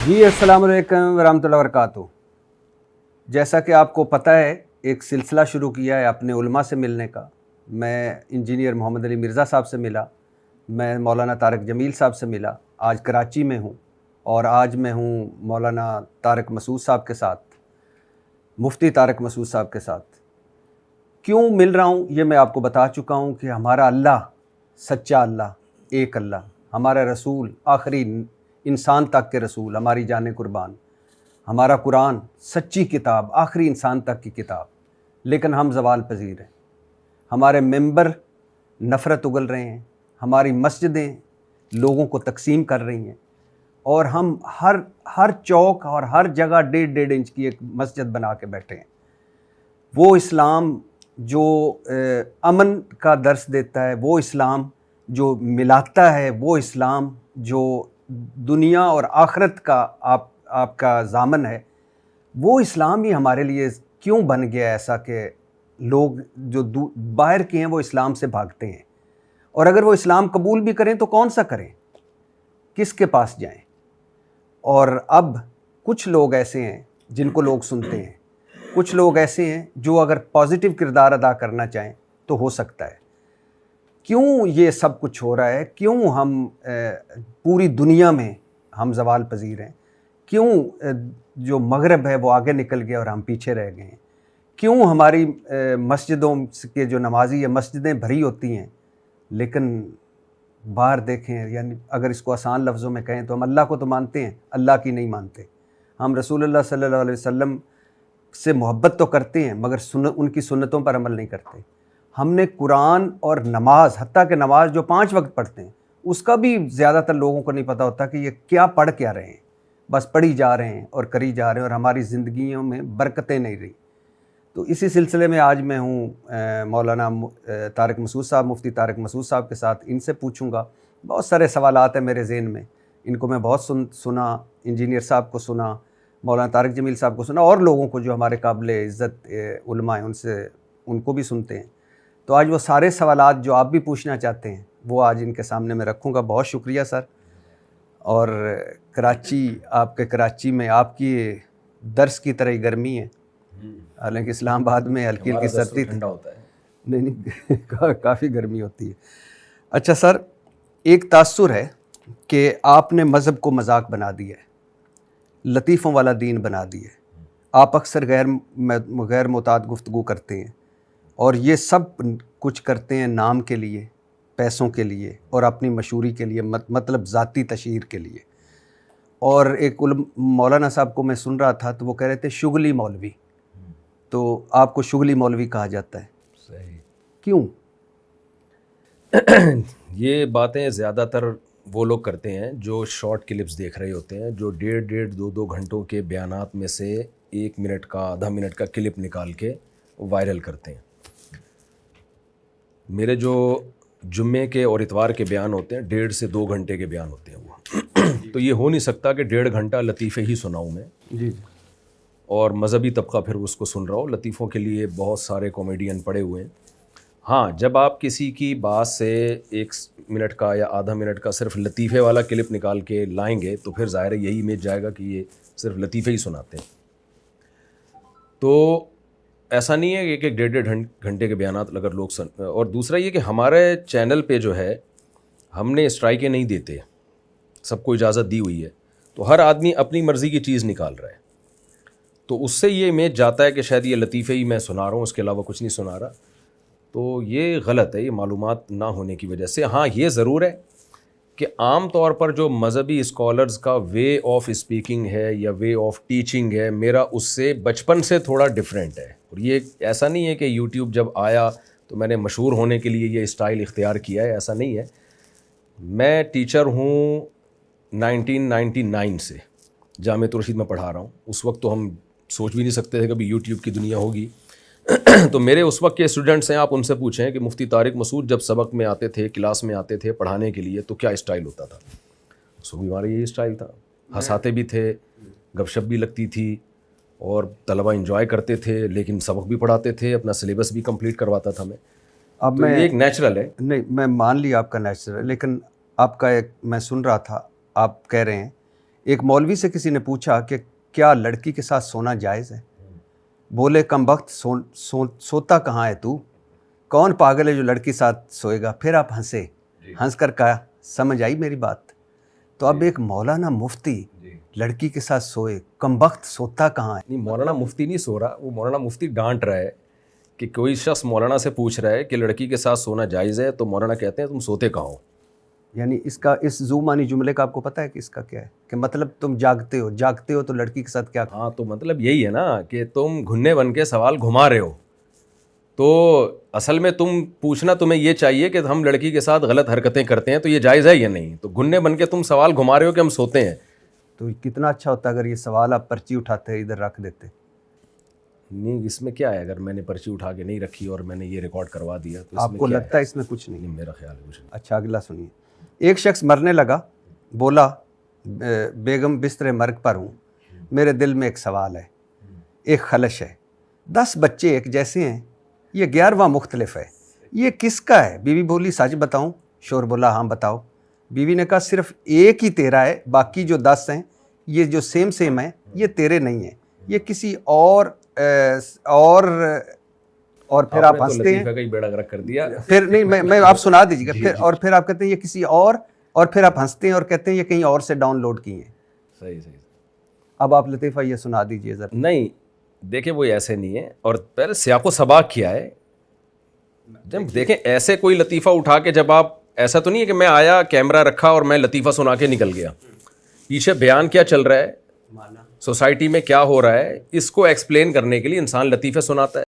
جی السلام علیکم ورحمۃ اللہ وبرکاتہ۔ جیسا کہ آپ کو پتہ ہے ایک سلسلہ شروع کیا ہے اپنے علماء سے ملنے کا۔ میں انجینئر محمد علی مرزا صاحب سے ملا، میں مولانا طارق جمیل صاحب سے ملا، آج کراچی میں ہوں، اور آج میں ہوں مولانا طارق مسعود صاحب کے ساتھ، مفتی طارق مسعود صاحب کے ساتھ۔ کیوں مل رہا ہوں یہ میں آپ کو بتا چکا ہوں کہ ہمارا اللہ سچا اللہ، ایک اللہ، ہمارا رسول آخری انسان تک کے رسول، ہماری جان قربان، ہمارا قرآن سچی کتاب، آخری انسان تک کی کتاب، لیکن ہم زوال پذیر ہیں۔ ہمارے ممبر نفرت اگل رہے ہیں، ہماری مسجدیں لوگوں کو تقسیم کر رہی ہیں، اور ہم ہر چوک اور ہر جگہ 1.5 انچ کی ایک مسجد بنا کے بیٹھے ہیں۔ وہ اسلام جو امن کا درس دیتا ہے، وہ اسلام جو ملاتا ہے، وہ اسلام جو دنیا اور آخرت کا آپ کا ضامن ہے، وہ اسلام ہی ہمارے لیے کیوں بن گیا ایسا کہ لوگ جو باہر کے ہیں وہ اسلام سے بھاگتے ہیں، اور اگر وہ اسلام قبول بھی کریں تو کون سا کریں، کس کے پاس جائیں؟ اور اب کچھ لوگ ایسے ہیں جن کو لوگ سنتے ہیں، کچھ لوگ ایسے ہیں جو اگر پازیٹیو کردار ادا کرنا چاہیں تو ہو سکتا ہے۔ کیوں یہ سب کچھ ہو رہا ہے؟ کیوں ہم پوری دنیا میں ہم زوال پذیر ہیں؟ کیوں جو مغرب ہے وہ آگے نکل گیا اور ہم پیچھے رہ گئے ہیں؟ کیوں ہماری مسجدوں کے جو نمازی ہیں مسجدیں بھری ہوتی ہیں، لیکن باہر دیکھیں، یعنی اگر اس کو آسان لفظوں میں کہیں تو ہم اللہ کو تو مانتے ہیں، اللہ کی نہیں مانتے۔ ہم رسول اللہ صلی اللہ علیہ وسلم سے محبت تو کرتے ہیں مگر ان کی سنتوں پر عمل نہیں کرتے۔ ہم نے قرآن اور نماز، حتیٰ کہ نماز جو 5 وقت پڑھتے ہیں، اس کا بھی زیادہ تر لوگوں کو نہیں پتہ ہوتا کہ یہ کیا پڑھ کیا رہے ہیں، بس پڑھی جا رہے ہیں اور کری جا رہے ہیں، اور ہماری زندگیوں میں برکتیں نہیں رہی۔ تو اسی سلسلے میں آج میں ہوں مولانا طارق مسعود صاحب، مفتی طارق مسعود صاحب کے ساتھ۔ ان سے پوچھوں گا، بہت سارے سوالات ہیں میرے ذہن میں، ان کو میں بہت سنا، انجینئر صاحب کو سنا، مولانا طارق جمیل صاحب کو سنا، اور لوگوں کو جو ہمارے قابل عزت علماء ہیں ان کو بھی سنتے ہیں۔ تو آج وہ سارے سوالات جو آپ بھی پوچھنا چاہتے ہیں وہ آج ان کے سامنے میں رکھوں گا۔ بہت شکریہ سر۔ اور کراچی میں آپ کی درس کی طرح ہی گرمی ہے، حالانکہ اسلام آباد میں ہلکی ہلکی سردی ٹھنڈا ہوتا ہے، نہیں کافی گرمی ہوتی ہے۔ اچھا سر، ایک تاثر ہے کہ آپ نے مذہب کو مذاق بنا دیا ہے، لطیفوں والا دین بنا دیا ہے۔ آپ اکثر غیر معتاد گفتگو کرتے ہیں، اور یہ سب کچھ کرتے ہیں نام کے لیے، پیسوں کے لیے، اور اپنی مشہوری کے لیے، مطلب ذاتی تشہیر کے لیے۔ اور ایک مولانا صاحب کو میں سن رہا تھا تو وہ کہہ رہے تھے شغلی مولوی، تو آپ کو شغلی مولوی کہا جاتا ہے، صحیح۔ کیوں؟ یہ باتیں زیادہ تر وہ لوگ کرتے ہیں جو شارٹ کلپس دیکھ رہے ہوتے ہیں، جو 1.5 گھنٹوں کے بیانات میں سے 1 منٹ کا، آدھا منٹ کا کلپ نکال کے وائرل کرتے ہیں۔ میرے جو جمعے کے اور اتوار کے بیان ہوتے ہیں 1.5 سے 2 گھنٹے کے بیان ہوتے ہیں وہ، تو یہ ہو نہیں سکتا کہ 1.5 گھنٹہ لطیفے ہی سناؤں میں، جی اور مذہبی طبقہ پھر اس کو سن رہا ہو۔ لطیفوں کے لیے بہت سارے کامیڈین پڑے ہوئے ہیں۔ ہاں، جب آپ کسی کی بات سے 1 منٹ کا یا آدھا منٹ کا صرف لطیفے والا کلپ نکال کے لائیں گے تو پھر ظاہر ہے یہی امیج جائے گا کہ یہ صرف لطیفے ہی سناتے ہیں۔ تو ایسا نہیں ہے کہ 1.5 گھنٹے کے بیانات اگر لوگ اور دوسرا یہ کہ ہمارے چینل پہ جو ہے ہم نے اسٹرائکیں نہیں دیتے، سب کو اجازت دی ہوئی ہے، تو ہر آدمی اپنی مرضی کی چیز نکال رہا ہے، تو اس سے یہ امیج جاتا ہے کہ شاید یہ لطیفے ہی میں سنا رہا ہوں، اس کے علاوہ کچھ نہیں سنا رہا۔ تو یہ غلط ہے، یہ معلومات نہ ہونے کی وجہ سے۔ ہاں، یہ ضرور ہے کہ عام طور پر جو مذہبی اسکالرز کا وے آف اسپیکنگ ہے یا وے آف ٹیچنگ ہے، میرا اس سے بچپن سے تھوڑا ڈیفرنٹ ہے۔ اور یہ ایسا نہیں ہے کہ یوٹیوب جب آیا تو میں نے مشہور ہونے کے لیے یہ اسٹائل اختیار کیا ہے، ایسا نہیں ہے۔ میں ٹیچر ہوں 1999 سے، جامعۃ الرشید میں پڑھا رہا ہوں۔ اس وقت تو ہم سوچ بھی نہیں سکتے تھے کبھی یوٹیوب کی دنیا ہوگی۔ تو میرے اس وقت کے اسٹوڈنٹس ہیں، آپ ان سے پوچھیں کہ مفتی طارق مسعود جب سبق میں آتے تھے، کلاس میں آتے تھے پڑھانے کے لیے، تو کیا اسٹائل ہوتا تھا؟ اس وقت ہمارا یہی اسٹائل تھا، ہنساتے بھی تھے، گپ شپ بھی لگتی تھی، اور طلبہ انجوائے کرتے تھے، لیکن سبق بھی پڑھاتے تھے، اپنا سلیبس بھی کمپلیٹ کرواتا تھا میں۔ اب تو یہ ایک نیچرل ہے۔ نہیں، میں مان لیا آپ کا نیچرل ہے، لیکن آپ کا ایک میں سن رہا تھا، آپ کہہ رہے ہیں ایک مولوی سے کسی نے پوچھا کہ کیا لڑکی کے ساتھ سونا جائز ہے؟ بولے کم وقت سوتا کہاں ہے تو؟ کون پاگل ہے جو لڑکی ساتھ سوئے گا؟ پھر آپ ہنسے، ہنس کر کہا سمجھ آئی میری بات؟ تو اب ایک مولانا مفتی لڑکی کے ساتھ سوئے، کم وقت سوتا کہاں ہے؟ نہیں، مولانا مفتی نہیں سو رہا، وہ مولانا مفتی ڈانٹ رہا ہے کہ کوئی شخص مولانا سے پوچھ رہا ہے کہ لڑکی کے ساتھ سونا جائز ہے، تو مولانا کہتے ہیں تم سوتے کہاں ہو؟ یعنی اس زومانی جملے کا آپ کو پتہ ہے کہ اس کا کیا ہے؟ کہ مطلب تم جاگتے ہو تو لڑکی کے ساتھ کیا؟ ہاں، تو مطلب یہی ہے نا کہ تم گھننے بن کے سوال گھما رہے ہو، تو اصل میں تم پوچھنا تمہیں یہ چاہیے کہ ہم لڑکی کے ساتھ غلط حرکتیں کرتے ہیں تو یہ جائز ہے یا نہیں، تو گھننے بن کے تم سوال گھما رہے ہو کہ ہم سوتے ہیں۔ تو کتنا اچھا ہوتا اگر یہ سوال آپ پرچی اٹھاتے ادھر رکھ دیتے۔ نہیں، اس میں کیا ہے، اگر میں نے پرچی اٹھا کے نہیں رکھی اور میں نے یہ ریکارڈ کروا دیا تو آپ کو لگتا ہے اس میں کچھ نہیں؟ میرا خیال ہے کچھ نہیں۔ اچھا اگلا سنیے۔ ایک شخص مرنے لگا، بولا بیگم بستر مرگ پر ہوں، میرے دل میں ایک سوال ہے، ایک خلش ہے، 10 بچے ایک جیسے ہیں، یہ 11واں مختلف ہے، یہ کس کا ہے؟ بیوی بولی سچ بتاؤں؟ شوہر بولا ہاں بتاؤ۔ بیوی نے کہا صرف ایک ہی تیرا ہے، باقی جو 10 ہیں یہ جو سیم ہیں یہ تیرے نہیں ہیں، یہ کسی اور پھر آپ ہنستے ہیں، لطیفہ کا ہی بیڑا غرق کر دیا۔ پھر نہیں میں آپ سنا دیجیے گا، پھر اور پھر آپ کہتے ہیں یہ کسی اور پھر آپ ہنستے ہیں اور کہتے ہیں یہ کہیں اور سے ڈاؤن لوڈ کی ہیں۔ صحیح۔ اب آپ لطیفہ یہ سنا دیجیے ذرا۔ نہیں دیکھیں، وہ ایسے نہیں ہے، اور پہلے سیاق و سباق کیا ہے۔ جب دیکھیں ایسے کوئی لطیفہ اٹھا کے، جب آپ ایسا تو نہیں ہے کہ میں آیا کیمرہ رکھا اور میں لطیفہ سنا کے نکل گیا، پیچھے بیان کیا چل رہا ہے، سوسائٹی میں کیا ہو رہا ہے، اس کو ایکسپلین کرنے کے لیے انسان لطیفے سناتا ہے۔